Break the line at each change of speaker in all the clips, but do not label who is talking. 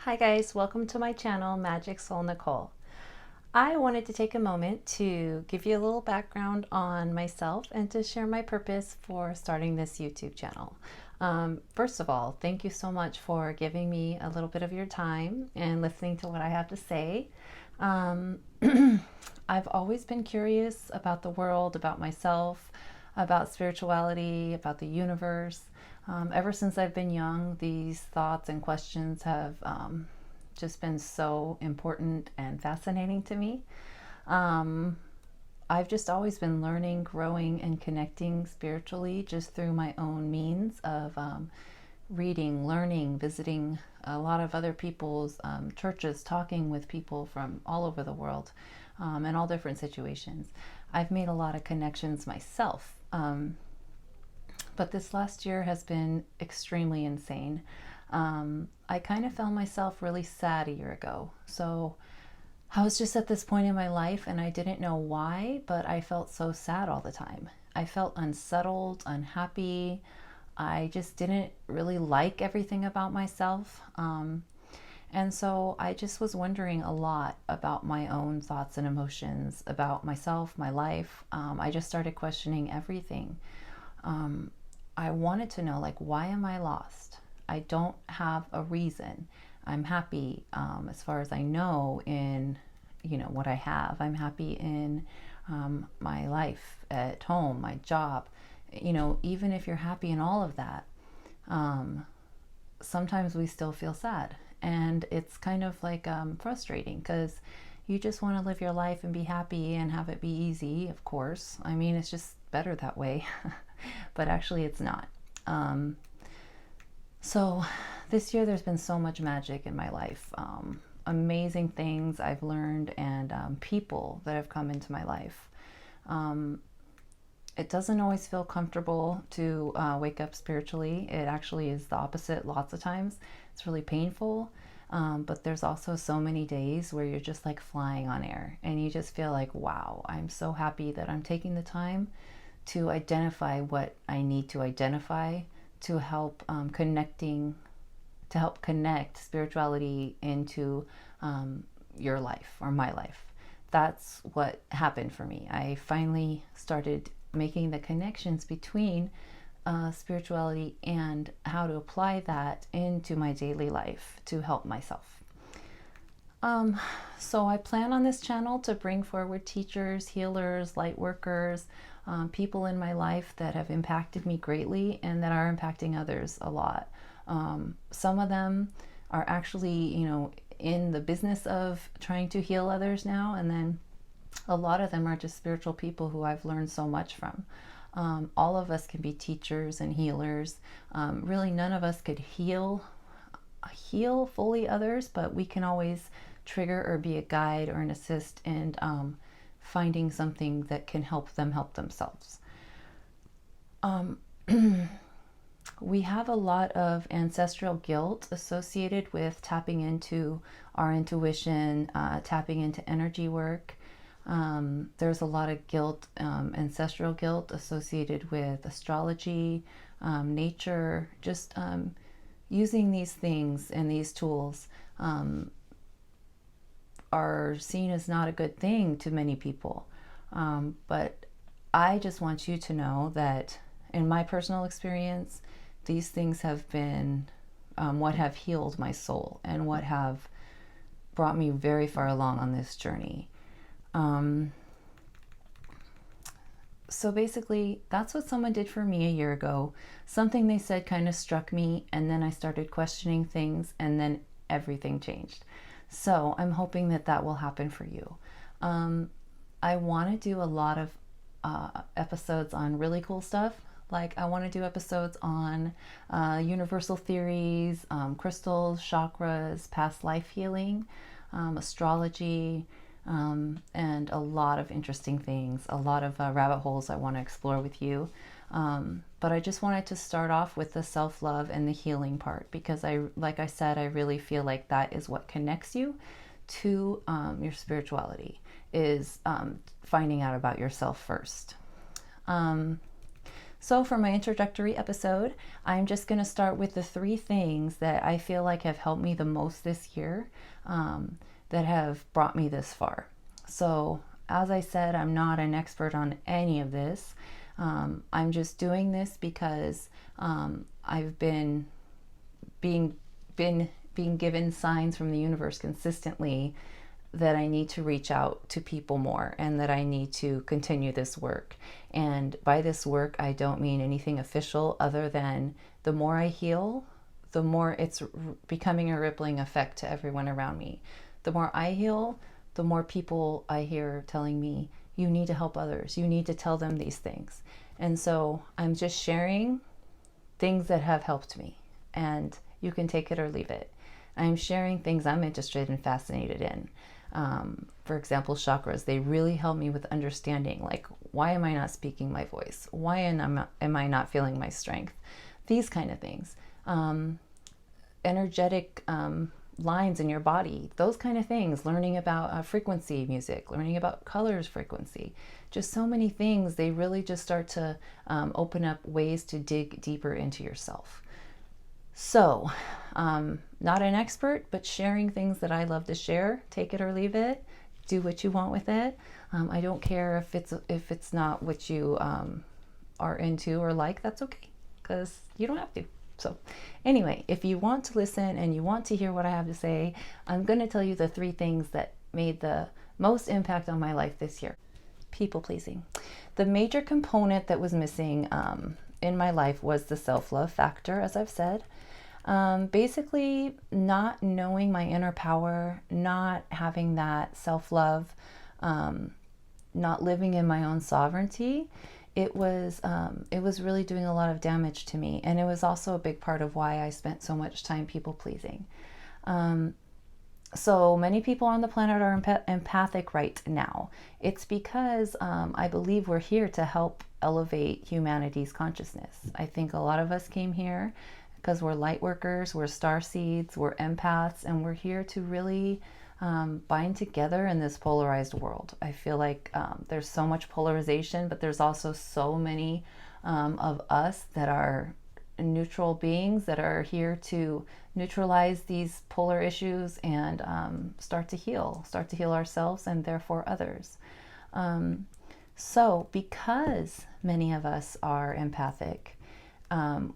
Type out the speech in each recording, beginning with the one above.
Hi guys, welcome to my channel, Magic Soul Nicole. I wanted to take a moment to give you a little background on myself and to share my purpose for starting this YouTube channel. First of all, thank you so much for giving me a little bit of your time and listening to what I have to say. Um, I've always been curious about the world, about myself, about spirituality, about the universe. Ever since I've been young, these thoughts and questions have just been so important and fascinating to me. Um, I've just always been learning, growing, and connecting spiritually just through my own means of reading, learning, visiting a lot of other people's churches, talking with people from all over the world in all different situations. I've made a lot of connections myself. But this last year has been extremely insane. I kind of found myself really sad a year ago. So I was just at this point in my life and I didn't know why, but I felt so sad all the time. I felt unsettled, unhappy. I just didn't really like everything about myself. And so I just was wondering a lot about my own thoughts and emotions, about myself, my life. I just started questioning everything. I wanted to know, like, why am I lost? I don't have a reason. I'm happy, as far as I know, in what I have. I'm happy in my life at home, my job. Even if you're happy in all of that, sometimes we still feel sad, and it's kind of like frustrating because you just want to live your life and be happy and have it be easy. Of course, I mean, it's just better that way. But actually it's not. So this year there's been so much magic in my life. Amazing things I've learned, and people that have come into my life. It doesn't always feel comfortable to wake up spiritually. It actually is the opposite lots of times. It's really painful. But there's also so many days where you're just like flying on air and you just feel like, wow, I'm so happy that I'm taking the time to identify what I need to identify to help to help connect spirituality into your life or my life. That's what happened for me. I finally started making the connections between spirituality and how to apply that into my daily life to help myself. So I plan on this channel to bring forward teachers, healers, light workers, people in my life that have impacted me greatly and that are impacting others a lot. Some of them are actually, in the business of trying to heal others now, and then a lot of them are just spiritual people who I've learned so much from. All of us can be teachers and healers. Really, none of us could heal fully others, but we can always trigger or be a guide or an assist in finding something that can help them help themselves. We have a lot of ancestral guilt associated with tapping into our intuition, tapping into energy work. There's a lot of guilt, ancestral guilt associated with astrology, nature, just using these things and these tools are seen as not a good thing to many people. But I just want you to know that in my personal experience, these things have been what have healed my soul and what have brought me very far along on this journey. So basically, that's what someone did for me a year ago. Something they said kind of struck me, and then I started questioning things, and then everything changed. So I'm hoping that that will happen for you. I want to do a lot of episodes on really cool stuff. Like I want to do episodes on universal theories, crystals, chakras, past life healing, astrology, and a lot of interesting things, a lot of rabbit holes I want to explore with you. But I just wanted to start off with the self-love and the healing part because like I said, I really feel like that is what connects you to your spirituality, is finding out about yourself first. So for my introductory episode, I'm just going to start with the 3 things that I feel like have helped me the most this year, that have brought me this far. So as I said, I'm not an expert on any of this. I'm just doing this because I've been being given signs from the universe consistently that I need to reach out to people more and that I need to continue this work. And by this work, I don't mean anything official other than the more I heal, the more it's becoming a rippling effect to everyone around me. The more I heal, the more people I hear telling me, you need to help others. You need to tell them these things. And so I'm just sharing things that have helped me, and you can take it or leave it. I'm sharing things I'm interested and fascinated in. For example, chakras, they really help me with understanding, like, why am I not speaking my voice? Why am I not feeling my strength? These kind of things. Energetic lines in your body, those kind of things. Learning about frequency music, learning about colors frequency, just so many things. They really just start to open up ways to dig deeper into yourself. So, not an expert, but sharing things that I love to share. Take it or leave it. Do what you want with it. I don't care if it's not what you are into or like. That's okay, because you don't have to. So anyway, if you want to listen and you want to hear what I have to say, I'm going to tell you the 3 things that made the most impact on my life this year. People pleasing. The major component that was missing in my life was the self-love factor, as I've said. Basically, not knowing my inner power, not having that self-love, not living in my own sovereignty. It was really doing a lot of damage to me, and it was also a big part of why I spent so much time people pleasing. So many people on the planet are empathic right now. It's because I believe we're here to help elevate humanity's consciousness. I think a lot of us came here because we're light workers, we're star seeds, we're empaths, and we're here to really bind together in this polarized world. I feel like there's so much polarization, but there's also so many of us that are neutral beings that are here to neutralize these polar issues and start to heal ourselves and therefore others. So because many of us are empathic,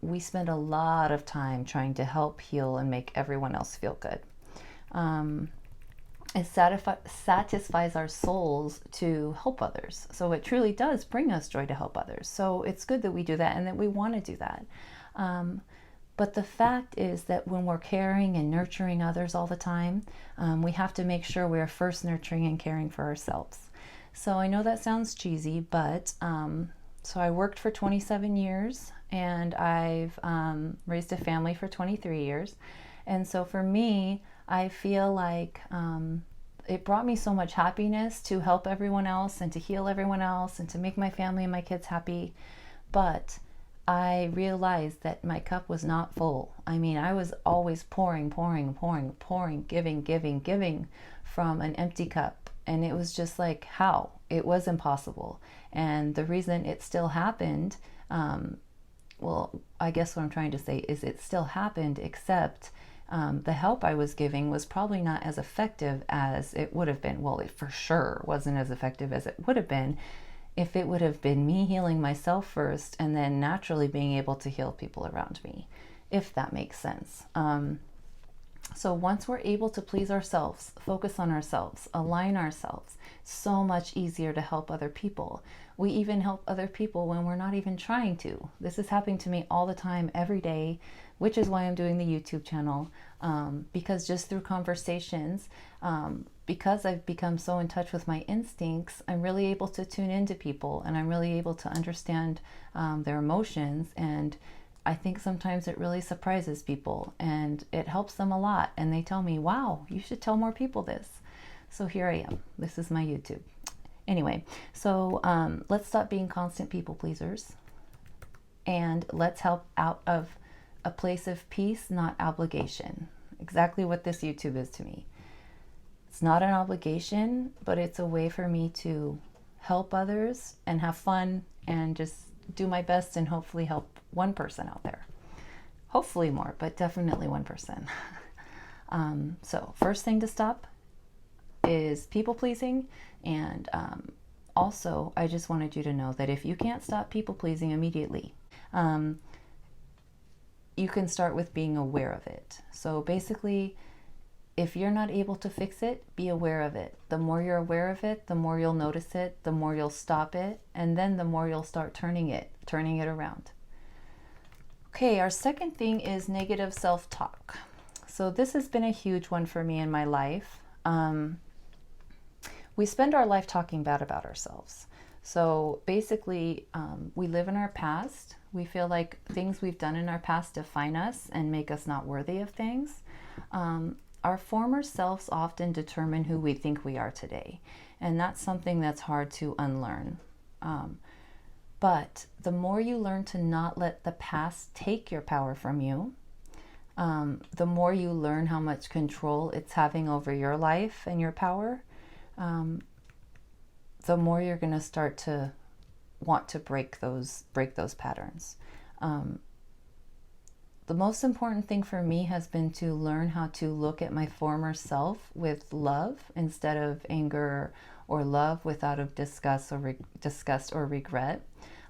we spend a lot of time trying to help heal and make everyone else feel good. It satisfies our souls to help others. So it truly does bring us joy to help others. So it's good that we do that and that we want to do that. But the fact is that when we're caring and nurturing others all the time, we have to make sure we're first nurturing and caring for ourselves. So I know that sounds cheesy, but so I worked for 27 years and I've raised a family for 23 years. And so for me, I feel like it brought me so much happiness to help everyone else and to heal everyone else and to make my family and my kids happy. But I realized that my cup was not full. I mean, I was always pouring, giving from an empty cup. And it was just like, how? It was impossible. And the reason it still happened, well, I guess what I'm trying to say is it still happened, except the help I was giving was probably not as effective as it would have been. Well, it for sure wasn't as effective as it would have been if it would have been me healing myself first and then naturally being able to heal people around me, if that makes sense. So once we're able to please ourselves, focus on ourselves, align ourselves, so much easier to help other people. We even help other people when we're not even trying to. This is happening to me all the time, every day, which is why I'm doing the YouTube channel, because just through conversations, because I've become so in touch with my instincts, I'm really able to tune into people and I'm really able to understand their emotions. And I think sometimes it really surprises people and it helps them a lot. And they tell me, wow, you should tell more people this. So here I am. This is my YouTube. Anyway, so let's stop being constant people pleasers and let's help out of a place of peace, not obligation. Exactly what this YouTube is to me. It's not an obligation, but it's a way for me to help others and have fun and just do my best and hopefully help one person out there. Hopefully more, but definitely one person. So first thing to stop is people pleasing. And also, I just wanted you to know that if you can't stop people pleasing immediately, you can start with being aware of it. So basically, if you're not able to fix it, be aware of it. The more you're aware of it, the more you'll notice it, the more you'll stop it, and then the more you'll start turning it around. Okay, our second thing is negative self-talk. So this has been a huge one for me in my life. We spend our life talking bad about ourselves. So basically, we live in our past. We feel like things we've done in our past define us and make us not worthy of things. Our former selves often determine who we think we are today. And that's something that's hard to unlearn. But the more you learn to not let the past take your power from you, the more you learn how much control it's having over your life and your power, the more you're going to start to want to break those patterns. The most important thing for me has been to learn how to look at my former self with love instead of anger, or love without of disgust or regret.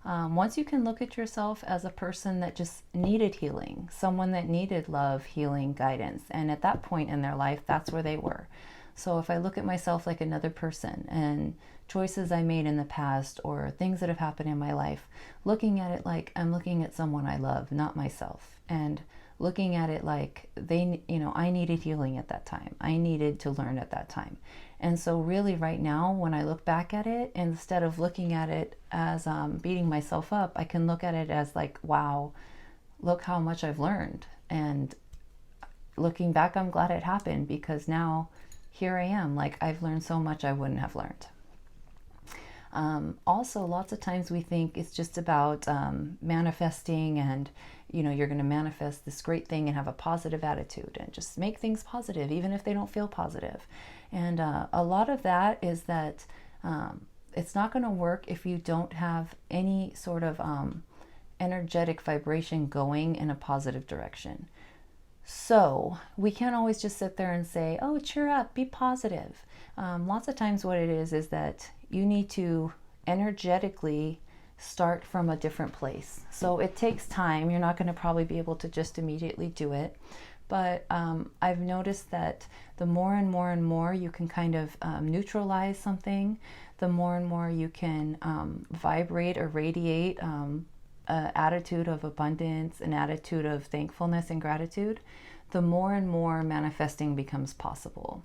Once you can look at yourself as a person that just needed healing, someone that needed love, healing, guidance, and at that point in their life, that's where they were. So if I look at myself like another person and choices I made in the past or things that have happened in my life, looking at it like I'm looking at someone I love, not myself, and looking at it like I needed healing at that time. I needed to learn at that time. And so really right now, when I look back at it, instead of looking at it as beating myself up, I can look at it as like, wow, look how much I've learned. And looking back, I'm glad it happened, because now here I am, like I've learned so much I wouldn't have learned. Also, lots of times we think it's just about manifesting, and you're going to manifest this great thing and have a positive attitude and just make things positive, even if they don't feel positive. And a lot of that is that it's not going to work if you don't have any sort of energetic vibration going in a positive direction. So we can't always just sit there and say, oh, cheer up, be positive. Lots of times what it is that you need to energetically start from a different place. So it takes time. You're not going to probably be able to just immediately do it. But I've noticed that the more and more and more you can kind of neutralize something, the more and more you can vibrate or radiate an attitude of abundance, an attitude of thankfulness and gratitude, the more and more manifesting becomes possible.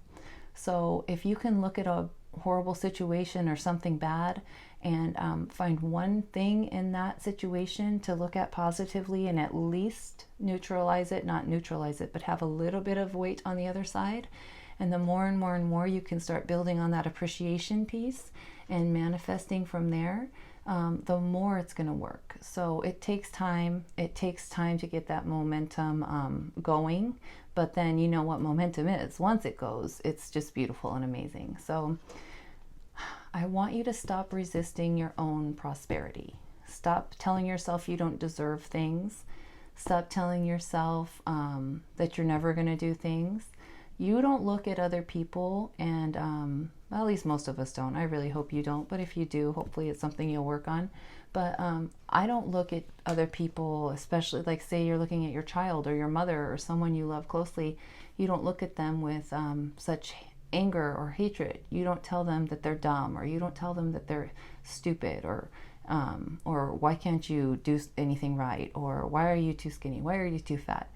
So if you can look at a horrible situation or something bad and find one thing in that situation to look at positively and at least neutralize it, not neutralize it, but have a little bit of weight on the other side. And the more and more and more you can start building on that appreciation piece and manifesting from there, the more it's going to work. So it takes time. It takes time to get that momentum going. But then you know what momentum is. Once it goes, it's just beautiful and amazing. So I want you to stop resisting your own prosperity. Stop telling yourself you don't deserve things. Stop telling yourself that you're never going to do things. You don't look at other people and, well, at least most of us don't. I really hope you don't. But if you do, hopefully it's something you'll work on. But I don't look at other people, especially like say you're looking at your child or your mother or someone you love closely. You don't look at them with such anger or hatred. You don't tell them that they're dumb, or you don't tell them that they're stupid, or why can't you do anything right, or why are you too skinny, why are you too fat.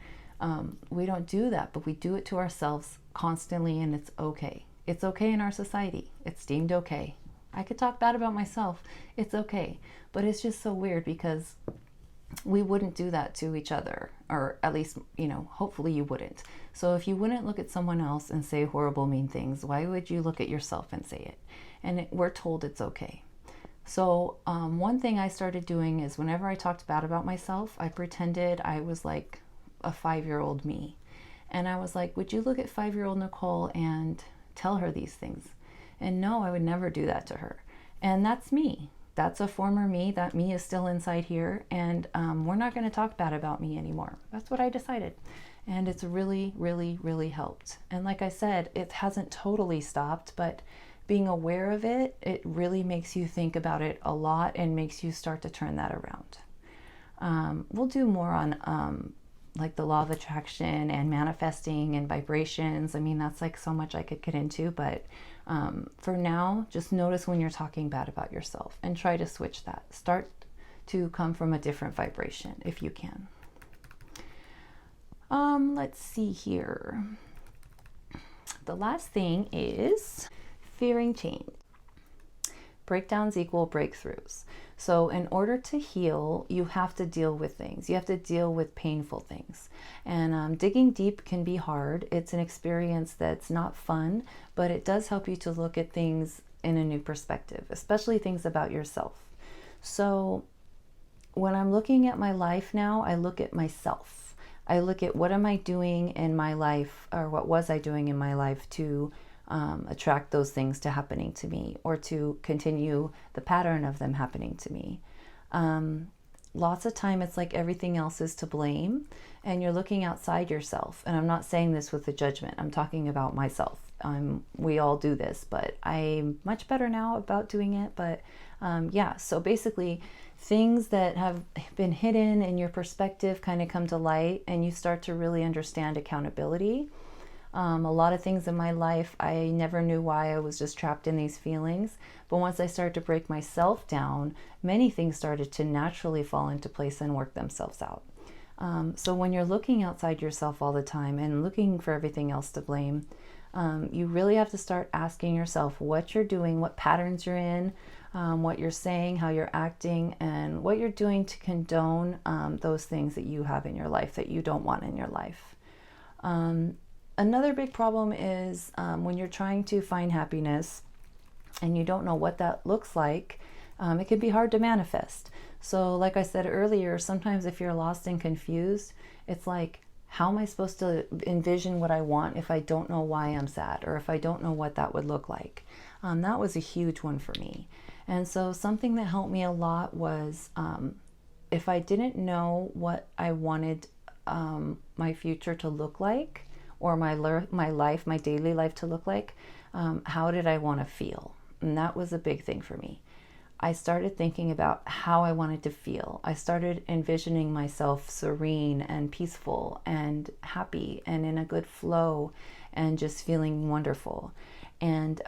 We don't do that, but we do it to ourselves constantly, and it's okay. It's okay in our society. It's deemed okay. I could talk bad about myself. It's okay. But it's just so weird because we wouldn't do that to each other, or at least, hopefully you wouldn't. So if you wouldn't look at someone else and say horrible, mean things, why would you look at yourself and say it? And we're told it's okay. So one thing I started doing is whenever I talked bad about myself, I pretended I was like a 5-year-old me. And I was like, would you look at 5-year-old Nicole and tell her these things? And no, I would never do that to her. And that's me. that's a former me. That me is still inside here, and we're not going to talk bad about me anymore. That's what I decided. And it's really, really, really helped. And like I said, it hasn't totally stopped, but being aware of it, it really makes you think about it a lot and makes you start to turn that around. We'll do more on like the law of attraction and manifesting and vibrations. I mean, that's like so much I could get into, but for now, just notice when you're talking bad about yourself and try to switch that. Start to come from a different vibration if you can. Let's see here. The last thing is fearing change. Breakdowns equal breakthroughs. So in order to heal, you have to deal with things. You have to deal with painful things. And digging deep can be hard. It's an experience that's not fun, but it does help you to look at things in a new perspective, especially things about yourself. So when I'm looking at my life now, I look at myself. I look at what am I doing in my life, or what was I doing in my life to attract those things to happening to me, or to continue the pattern of them happening to me. Lots of time it's like everything else is to blame, and you're looking outside yourself. And I'm not saying this with a judgment. I'm talking about myself. We all do this, but I'm much better now about doing it. But yeah, so basically things that have been hidden in your perspective kind of come to light, and you start to really understand accountability. A lot of things in my life, I never knew why I was just trapped in these feelings. But once I started to break myself down, many things started to naturally fall into place and work themselves out. So when you're looking outside yourself all the time and looking for everything else to blame, you really have to start asking yourself what you're doing, what patterns you're in, what you're saying, how you're acting, and what you're doing to condone those things that you have in your life that you don't want in your life. Another big problem is when you're trying to find happiness and you don't know what that looks like, it can be hard to manifest. So like I said earlier, sometimes if you're lost and confused, it's like, how am I supposed to envision what I want if I don't know why I'm sad, or if I don't know what that would look like? That was a huge one for me. And so something that helped me a lot was if I didn't know what I wanted my future to look like, or my life, my daily life to look like, how did I want to feel? And that was a big thing for me. I started thinking about how I wanted to feel. I started envisioning myself serene and peaceful and happy and in a good flow and just feeling wonderful. And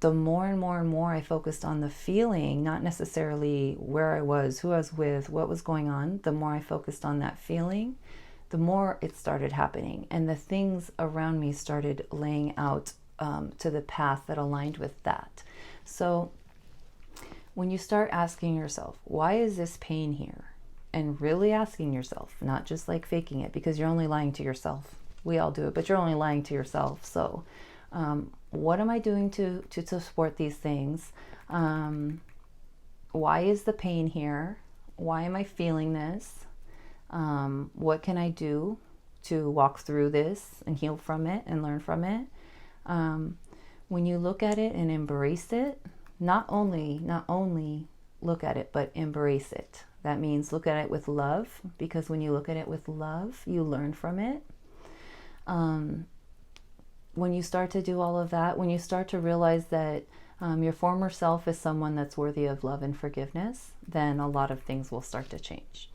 the more and more and more I focused on the feeling, not necessarily where I was, who I was with, what was going on, the more I focused on that feeling, the more it started happening. And the things around me started laying out to the path that aligned with that. So when you start asking yourself, why is this pain here? And really asking yourself, not just like faking it, because you're only lying to yourself. We all do it, but you're only lying to yourself. So what am I doing to support these things? Why is the pain here? Why am I feeling this? What can I do to walk through this and heal from it and learn from it? When you look at it and embrace it, not only look at it, but embrace it. That means look at it with love, because when you look at it with love, you learn from it. When you start to do all of that, when you start to realize that your former self is someone that's worthy of love and forgiveness, then a lot of things will start to change.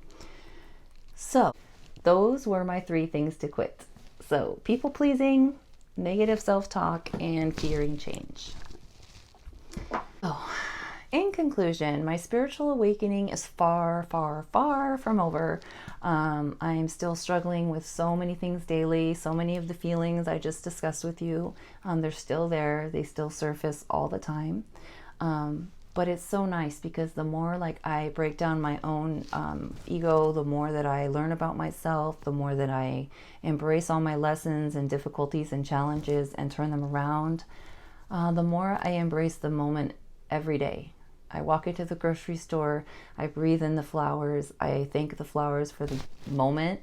So those were my 3 things to quit. So people pleasing, negative self-talk, and fearing change. Oh, in conclusion, my spiritual awakening is far, far, far from over. I'm still struggling with so many things daily. So many of the feelings I just discussed with you, they're still there. They still surface all the time. But it's so nice, because the more like I break down my own ego, the more that I learn about myself, the more that I embrace all my lessons and difficulties and challenges and turn them around, the more I embrace the moment every day. I walk into the grocery store, I breathe in the flowers, I thank the flowers for the moment.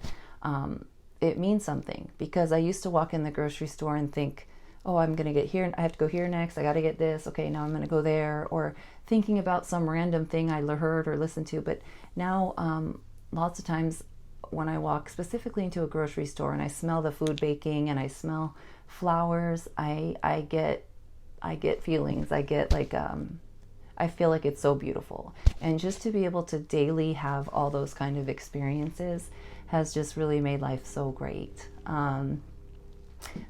It means something, because I used to walk in the grocery store and think, oh, I'm going to get here, I have to go here next, I got to get this, okay, now I'm going to go there, or thinking about some random thing I heard or listened to. But now lots of times when I walk specifically into a grocery store and I smell the food baking and I smell flowers, I get feelings. I get like I feel like it's so beautiful. And just to be able to daily have all those kind of experiences has just really made life so great.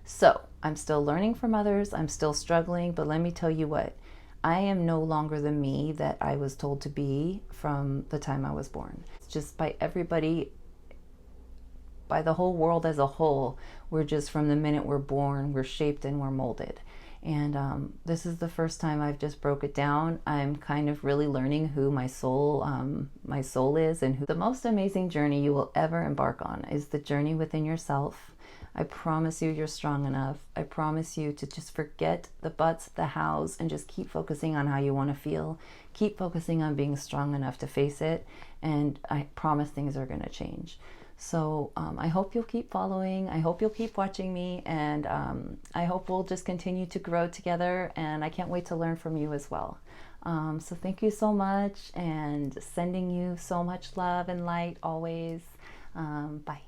So I'm still learning from others. I'm still struggling, but let me tell you what, I am no longer the me that I was told to be from the time I was born. It's just by everybody, by the whole world as a whole, we're just, from the minute we're born, we're shaped and we're molded. And this is the first time I've just broke it down. I'm kind of really learning who my soul is, and who the most amazing journey you will ever embark on is the journey within yourself. I promise you, you're strong enough. I promise you to just forget the buts, the hows, and just keep focusing on how you want to feel. Keep focusing on being strong enough to face it, and I promise things are going to change. So I hope you'll keep following. I hope you'll keep watching me, and I hope we'll just continue to grow together, and I can't wait to learn from you as well. So thank you so much, and sending you so much love and light always. Bye.